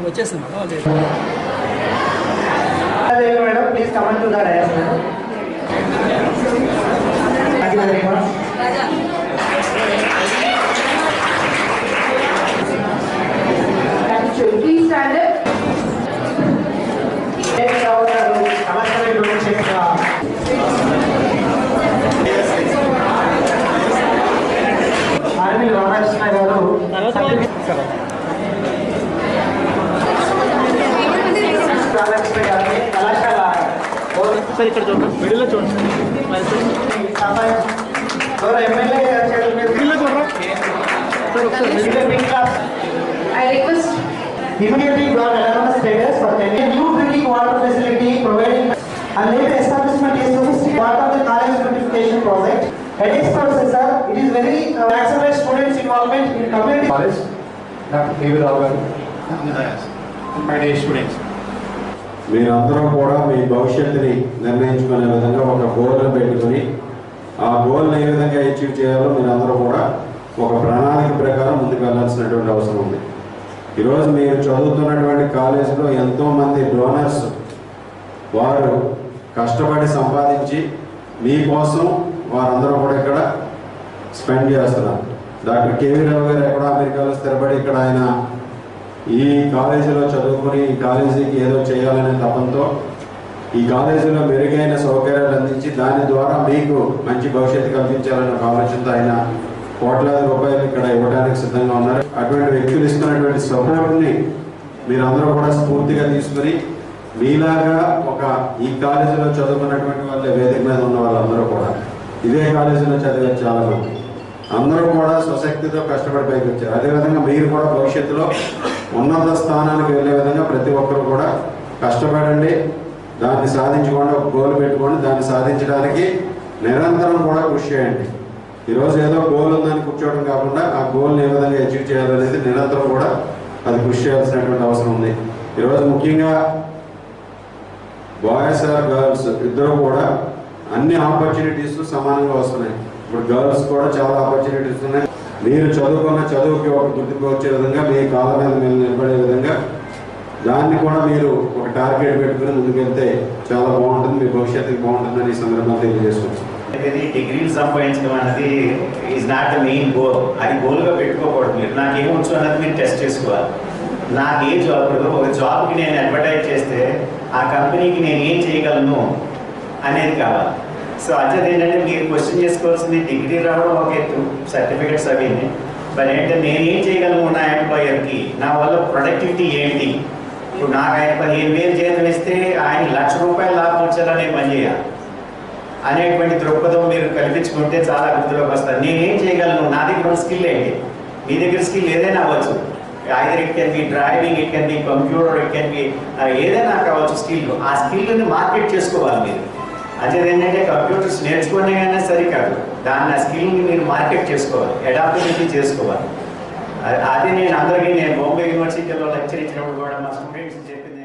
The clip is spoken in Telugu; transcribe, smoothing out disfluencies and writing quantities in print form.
వచ్చేస్తాను madam please comment to the dais madam. Thank you very much. Please stand up. Sir ఇక్కడ చూడండి, మిడిల్లో చూడండి. I request immediately got autonomous status for a new drinking water facility providing a later establishment is sophisticated part of the college beautification project. Ethics processor, it is very accelerate students involvement in community college. Dr. K.V. Rao garu, my dear students. మీరందరూ కూడా మీ భవిష్యత్తుని నిర్ణయించుకునే విధంగా ఒక గోల్ని పెట్టుకుని ఆ గోల్ని ఏ విధంగా అచీవ్ చేయాలో మీరందరూ కూడా ఒక ప్రణాళిక ప్రకారం ముందుకు వెళ్ళాల్సినటువంటి అవసరం ఉంది. ఈరోజు మీరు చదువుతున్నటువంటి కాలేజీలో ఎంతోమంది డోనర్స్ వారు కష్టపడి సంపాదించి మీకోసం వారందరూ కూడా ఇక్కడ స్పెండ్ చేస్తున్నారు. డాక్టర్ కేవీ రావు గారు ఎక్కడ అమెరికాలో స్థిరపడి ఇక్కడ ఆయన ఈ కాలేజీలో చదువుకుని ఈ కాలేజీకి ఏదో చేయాలనే తపంతో ఈ కాలేజీలో మెరుగైన సౌకర్యాలు అందించి దాని ద్వారా మీకు మంచి భవిష్యత్తు కల్పించాలనే ఒక ఆలోచనతో ఆయన కోట్లాది రూపాయలు ఇక్కడ ఇవ్వడానికి సిద్ధంగా ఉన్నారు. అటువంటి వ్యక్తులు ఇస్తున్నటువంటి సపోర్ట్ని మీరందరూ కూడా స్ఫూర్తిగా తీసుకుని మీలాగా ఒక ఈ కాలేజీలో చదువుకున్నటువంటి వాళ్ళే వేదిక మీద ఉన్న వాళ్ళందరూ కూడా ఇదే కాలేజీలో చదివారు చాలామంది. అందరూ కూడా స్వశక్తితో కష్టపడి పైకి వచ్చారు. అదేవిధంగా మీరు కూడా భవిష్యత్తులో ఉన్నత స్థానానికి వెళ్ళే విధంగా ప్రతి ఒక్కరు కూడా కష్టపడండి, దాన్ని సాధించుకోండి, ఒక గోల్ పెట్టుకోండి, దాన్ని సాధించడానికి నిరంతరం కూడా కృషి చేయండి. ఈరోజు ఏదో గోల్ ఉందని కూర్చోవడం కాకుండా ఆ గోల్ని ఏ విధంగా అచీవ్ చేయాలనేది నిరంతరం కూడా అది కృషి చేయాల్సినటువంటి అవసరం ఉంది. ఈరోజు ముఖ్యంగా బాయ్స్ ఆర్ గర్ల్స్ ఇద్దరు కూడా అన్ని ఆపర్చునిటీస్ సమానంగా వస్తున్నాయి. ఇప్పుడు గర్ల్స్ కూడా చాలా ఆపర్చునిటీస్ ఉన్నాయి. మీరు చదువుకున్న చదువుకి ఒక గుర్తింపు వచ్చే విధంగా మీ కాళ్ళ మీద మీరు నిలబడే విధంగా దాన్ని కూడా మీరు ఒక టార్గెట్ పెట్టుకుని ముందుకెళ్తే చాలా బాగుంటుంది, మీ భవిష్యత్తుకి బాగుంటుందని ఈ సందర్భంగా తెలియజేసుకుంటాం. డిగ్రీలు సంపాదించడం అనేది is not the main goal. అది గోల్గా పెట్టుకోకూడదు. మీరు నాకేమొచ్చు అన్నది మీరు టెస్ట్ చేసుకోవాలి. నాకు ఏ జాబ్, ఒక జాబ్కి నేను అడ్వర్టైజ్ చేస్తే ఆ కంపెనీకి నేను ఏం చేయగలను అనేది కావాలి. సో అదే ఏంటంటే మీరు క్వశ్చన్ చేసుకోవాల్సింది డిగ్రీ రావడం ఒక ఎత్తు, సర్టిఫికెట్స్ అవి, మరి ఏంటంటే నేను ఏం చేయగలను నా ఎంప్లాయర్కి, నా వల్ల ప్రొడక్టివిటీ ఏంటి. ఇప్పుడు నాకు ఆయన 15,000 జీతం ఇస్తే ఆయన ₹1,00,000 లాభం వచ్చారనే పని చేయాలి అనేటువంటి దృక్పథం మీరు కల్పించుకుంటే చాలా అభివృద్ధిలోకి వస్తారు. నేనేం చేయగలను, నా దగ్గర ఉన్న స్కిల్ ఏంటి, మీ దగ్గర స్కిల్ ఏదైనా అవ్వచ్చు. Either it can be driving, it can be computer, it can be ఏదైనా కావచ్చు స్కిల్. ఆ స్కిల్ని మార్కెట్ చేసుకోవాలి మీరు. అదే ఏంటంటే కంప్యూటర్స్ నేర్చుకునే కానీ సరికాదు, దాన్ని ఆ స్కిల్ని మీరు మార్కెట్ చేసుకోవాలి, అడాప్టబిలిటీ చేసుకోవాలి. అది నేను అందరికీ, నేను బాంబే యూనివర్సిటీలో లెక్చర్ ఇచ్చినప్పుడు కూడా మా స్టూడెంట్స్ చెప్పింది